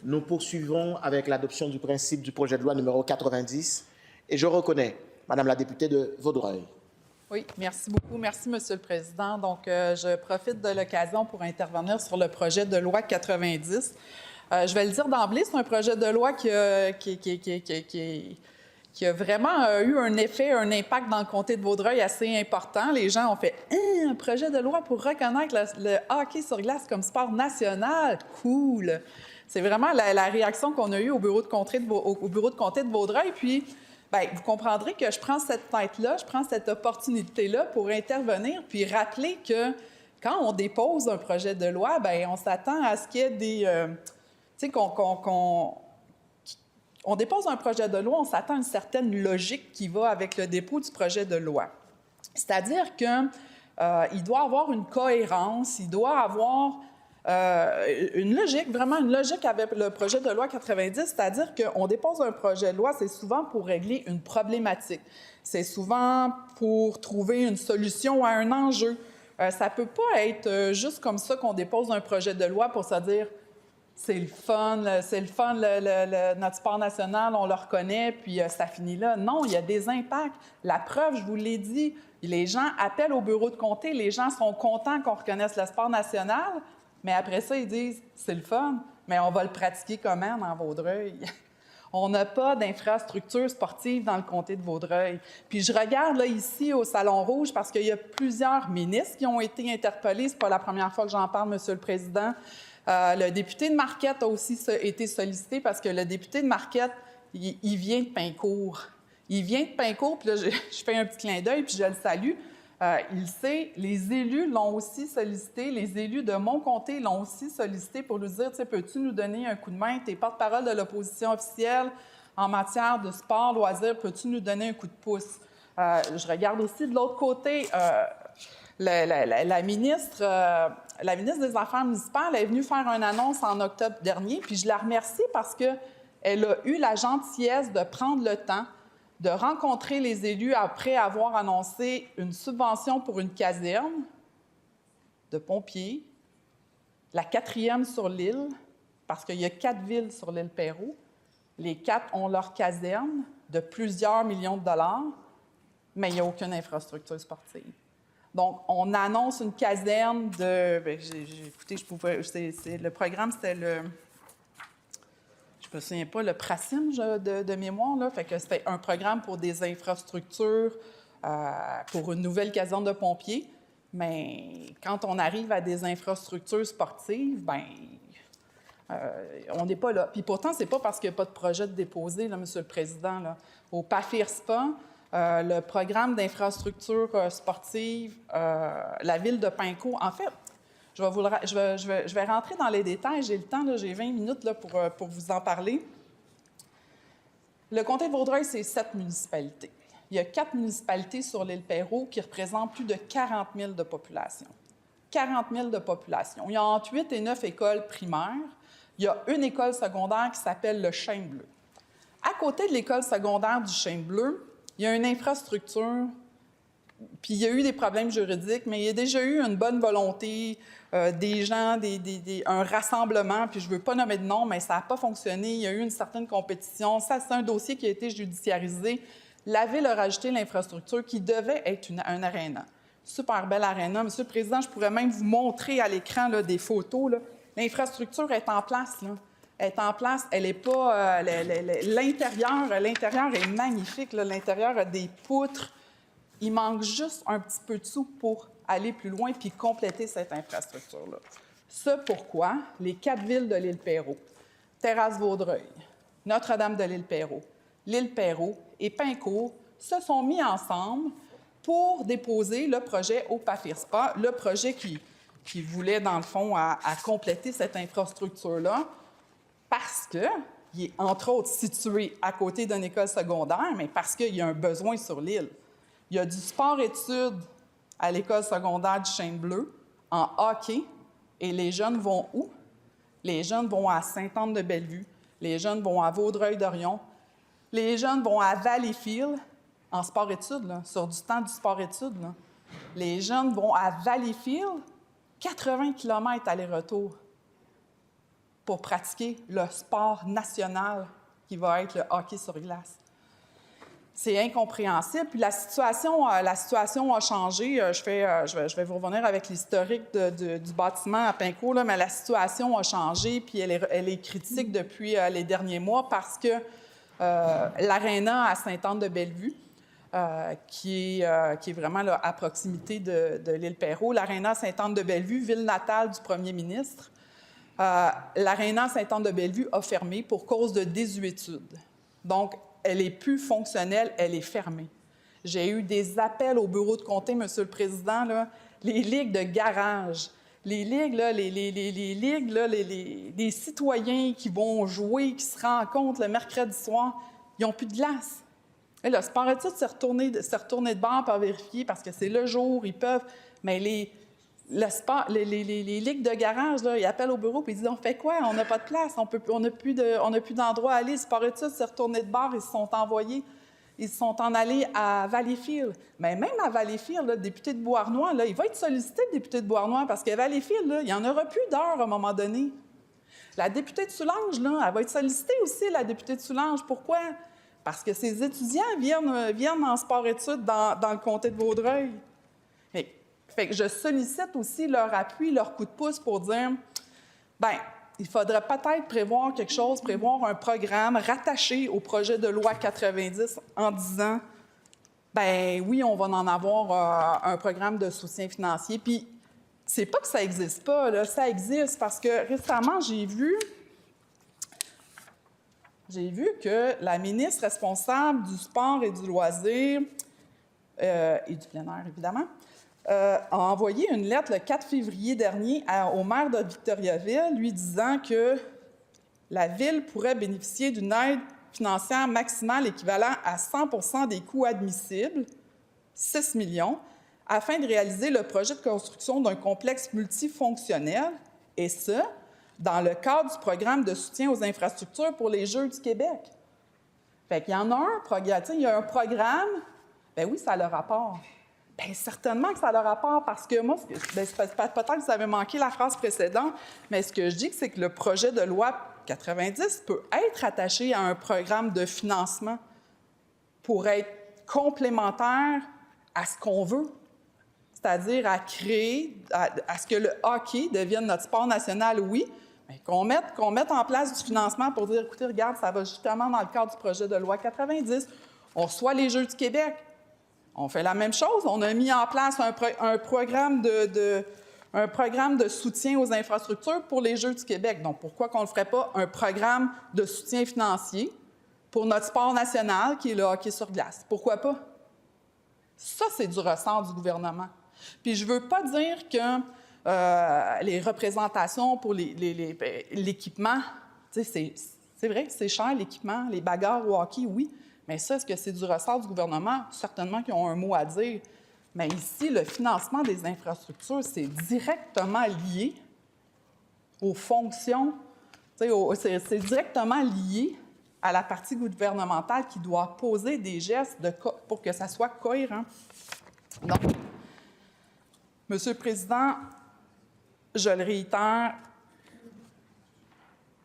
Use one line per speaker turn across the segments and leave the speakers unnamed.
nous poursuivons avec l'adoption du principe du projet de loi numéro 90 et je reconnais Madame la députée de Vaudreuil.
Oui, merci beaucoup. Merci, Monsieur le Président. Donc, je profite de l'occasion pour intervenir sur le projet de loi 90. Je vais le dire d'emblée, c'est un projet de loi qui a vraiment eu un effet, un impact dans le comté de Vaudreuil assez important. Les gens ont fait un projet de loi pour reconnaître le hockey sur glace comme sport national. Cool! C'est vraiment la réaction qu'on a eue au bureau de comté de Vaudreuil. Puis, bien, vous comprendrez que je prends cette tête-là, je prends cette opportunité-là pour intervenir puis rappeler que quand on dépose un projet de loi, bien, on s'attend à ce qu'il y ait des... tu sais, on dépose un projet de loi, on s'attend à une certaine logique qui va avec le dépôt du projet de loi. C'est-à-dire qu'il doit avoir une cohérence, il doit avoir une logique, vraiment une logique avec le projet de loi 90, c'est-à-dire qu'on dépose un projet de loi, c'est souvent pour régler une problématique. C'est souvent pour trouver une solution à un enjeu. Ça ne peut pas être juste comme ça qu'on dépose un projet de loi pour se dire c'est le fun, notre sport national, on le reconnaît, puis ça finit là. Non, il y a des impacts. La preuve, je vous l'ai dit, les gens appellent au bureau de comté, les gens sont contents qu'on reconnaisse le sport national, mais après ça, ils disent c'est le fun, mais on va le pratiquer comment dans Vaudreuil? On n'a pas d'infrastructure sportive dans le comté de Vaudreuil. Puis je regarde là ici au Salon Rouge parce qu'il y a plusieurs ministres qui ont été interpellés. C'est pas la première fois que j'en parle, Monsieur le Président. Le député de Marquette a aussi été sollicité parce que le député de Marquette, il vient de Pincourt. Il vient de Pincourt, puis là, je fais un petit clin d'œil, puis je le salue. Il sait, les élus l'ont aussi sollicité, les élus de mon comté l'ont aussi sollicité pour lui dire, tu sais, peux-tu nous donner un coup de main? Tu es porte-parole de l'opposition officielle en matière de sport, loisirs, peux-tu nous donner un coup de pouce? Je regarde aussi de l'autre côté, la ministre des Affaires municipales est venue faire une annonce en octobre dernier, puis je la remercie parce qu'elle a eu la gentillesse de prendre le temps de rencontrer les élus après avoir annoncé une subvention pour une caserne de pompiers, la 4e sur l'île, parce qu'il y a 4 villes sur l'île Perrot. Les 4 ont leur caserne de plusieurs millions de dollars, mais il n'y a aucune infrastructure sportive. Donc, on annonce une caserne de... Bien, écoutez, le programme, c'était le... Je me souviens pas, le Pracim de mémoire, là. Fait que c'était un programme pour des infrastructures, pour une nouvelle caserne de pompiers. Mais quand on arrive à des infrastructures sportives, bien, on n'est pas là. Puis pourtant, c'est pas parce qu'il n'y a pas de projet de déposer, là, Monsieur le Président. Là. Au PAFIRSPA, le programme d'infrastructures sportives, la ville de Pincourt, en fait, je vais rentrer dans les détails. J'ai le temps, là, j'ai 20 minutes là, pour vous en parler. Le comté de Vaudreuil, c'est 7 municipalités. Il y a 4 municipalités sur l'île Perrot qui représentent plus de 40 000 de population. 40 000 de population. Il y a entre 8 et 9 écoles primaires. Il y a une école secondaire qui s'appelle le Chêne Bleu. À côté de l'école secondaire du Chêne Bleu, il y a une infrastructure, puis il y a eu des problèmes juridiques, mais il y a déjà eu une bonne volonté des gens, un rassemblement, puis je ne veux pas nommer de nom, mais ça n'a pas fonctionné. Il y a eu une certaine compétition. Ça, c'est un dossier qui a été judiciarisé. La Ville a rajouté l'infrastructure qui devait être un aréna. Super belle aréna. Monsieur le Président, je pourrais même vous montrer à l'écran là, des photos. L'infrastructure est en place. Là. Elle est en place. Elle n'est pas... l'intérieur est magnifique. L'intérieur a des poutres. Il manque juste un petit peu de sous pour aller plus loin puis compléter cette infrastructure-là. Ce pourquoi les 4 villes de l'île Perrot, Terrasse-Vaudreuil, Notre-Dame de l'île Perrot, l'île Perrot et Pincourt se sont mis ensemble pour déposer le projet au PAFIRSPA, le projet qui voulait, dans le fond, à compléter cette infrastructure-là, parce qu'il est, entre autres, situé à côté d'une école secondaire, mais parce qu'il y a un besoin sur l'île. Il y a du sport-études à l'école secondaire du Chêne Bleu, en hockey, et les jeunes vont où? Les jeunes vont à Sainte-Anne-de-Bellevue, les jeunes vont à Vaudreuil-Dorion, les jeunes vont à Valleyfield, en sport-études, là, sur du temps du sport-études. Là. Les jeunes vont à Valleyfield, 80 km aller-retour. pour pratiquer le sport national qui va être le hockey sur glace. C'est incompréhensible. Puis la situation a changé. Je vais vous revenir avec l'historique du bâtiment à Pinco, là, mais la situation a changé, puis elle est critique depuis les derniers mois parce que l'aréna à Sainte-Anne-de-Bellevue, qui est vraiment là, à proximité de l'île Perrot, l'aréna Sainte-Anne-de-Bellevue, ville natale du premier ministre, l'aréna Sainte-Anne-de-Bellevue a fermé pour cause de désuétude. Donc, elle n'est plus fonctionnelle, elle est fermée. J'ai eu des appels au bureau de comté, Monsieur le Président, là, les ligues de garage, les ligues, là, les citoyens qui vont jouer, qui se rencontrent le mercredi soir, ils n'ont plus de glace. Et là, Sport-Études s'est retourné de bord pour vérifier parce que c'est le jour, ils peuvent, mais les ligues de garage, là, ils appellent au bureau et ils disent « On fait quoi? On n'a pas de place, on n'a plus d'endroit à aller. » Sport-Études s'est retourné de bord, ils se sont en allés à Valleyfield. Mais même à Valleyfield, le député de Beauharnois, là, il va être sollicité, le député de Beauharnois, parce qu'à Valleyfield, là, il n'y en aura plus d'heures à un moment donné. La députée de Soulanges, là, elle va être sollicitée aussi, la députée de Soulanges. Pourquoi? Parce que ses étudiants viennent en sport-études dans le comté de Vaudreuil. Fait que je sollicite aussi leur appui, leur coup de pouce pour dire, bien, il faudrait peut-être prévoir quelque chose, prévoir un programme rattaché au projet de loi 90 en disant, bien oui, on va en avoir un programme de soutien financier. Puis, c'est pas que ça n'existe pas, là, ça existe parce que récemment, j'ai vu que la ministre responsable du sport et du loisir, et du plein air, évidemment, a envoyé une lettre le 4 février dernier au maire de Victoriaville, lui disant que la ville pourrait bénéficier d'une aide financière maximale équivalent à 100 des coûts admissibles, 6 millions, afin de réaliser le projet de construction d'un complexe multifonctionnel, et ce, dans le cadre du programme de soutien aux infrastructures pour les Jeux du Québec. Fait qu'il y en a il y a un programme, bien oui, ça a le rapport. Bien, certainement que ça a le rapport, parce que moi, peut-être que vous avez manqué la phrase précédente, mais ce que je dis, c'est que le projet de loi 90 peut être attaché à un programme de financement pour être complémentaire à ce qu'on veut, c'est-à-dire à créer, à ce que le hockey devienne notre sport national, oui, mais qu'on mette en place du financement pour dire, écoutez, regarde, ça va justement dans le cadre du projet de loi 90, on reçoit les Jeux du Québec. On fait la même chose. On a mis en place un programme de soutien aux infrastructures pour les Jeux du Québec. Donc, pourquoi qu'on ne ferait pas un programme de soutien financier pour notre sport national, qui est le hockey sur glace? Pourquoi pas? Ça, c'est du ressort du gouvernement. Puis, je ne veux pas dire que les représentations pour l'équipement, tu sais, c'est vrai que c'est cher, l'équipement, les bagarres au hockey, oui. Mais ça, est-ce que c'est du ressort du gouvernement? Certainement qu'ils ont un mot à dire. Mais ici, le financement des infrastructures, c'est directement lié aux fonctions, c'est directement lié à la partie gouvernementale qui doit poser des gestes pour que ça soit cohérent. Donc, Monsieur le Président, je le réitère,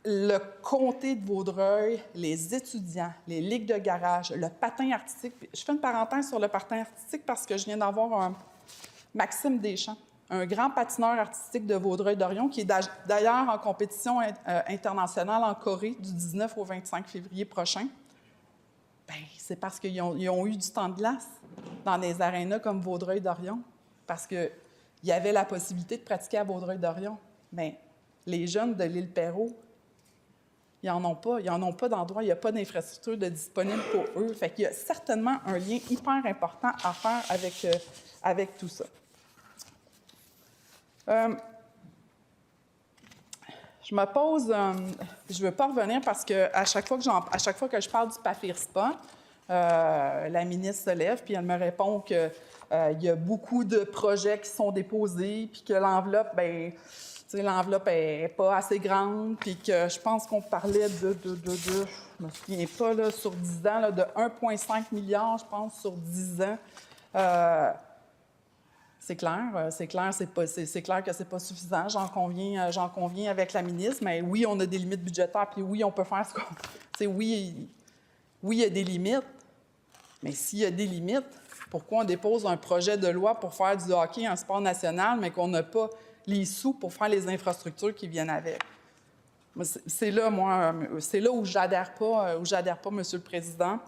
le comté de Vaudreuil, les étudiants, les ligues de garage, le patin artistique. Je fais une parenthèse sur le patin artistique parce que je viens d'avoir un Maxime Deschamps, un grand patineur artistique de Vaudreuil-Dorion, qui est d'ailleurs en compétition internationale en Corée du 19 au 25 février prochain. Bien, c'est parce qu'ils ont eu du temps de glace dans des arénas comme Vaudreuil-Dorion, parce qu'il y avait la possibilité de pratiquer à Vaudreuil-Dorion. Mais les jeunes de l'île Perrot, ils n'en ont pas d'endroit, il n'y a pas d'infrastructure disponible pour eux. Fait qu'il y a certainement un lien hyper important à faire avec tout ça. Je me pose, je ne veux pas revenir parce qu'à chaque fois que je parle du PAFIRSPA, la ministre se lève puis elle me répond qu'il y a beaucoup de projets qui sont déposés puis que l'enveloppe, bien, l'enveloppe n'est pas assez grande, puis que je pense qu'on parlait de je ne me souviens pas, là, sur 10 ans, là, de 1,5 milliard, je pense, sur 10 ans. C'est clair, c'est clair que c'est pas suffisant, j'en conviens avec la ministre, mais oui, on a des limites budgétaires, puis oui, on peut faire ce qu'on... Oui, il y a des limites, mais s'il y a des limites, pourquoi on dépose un projet de loi pour faire du hockey un sport national, mais qu'on n'a pas les sous pour faire les infrastructures qui viennent avec? C'est là où j'adhère pas, Monsieur le Président.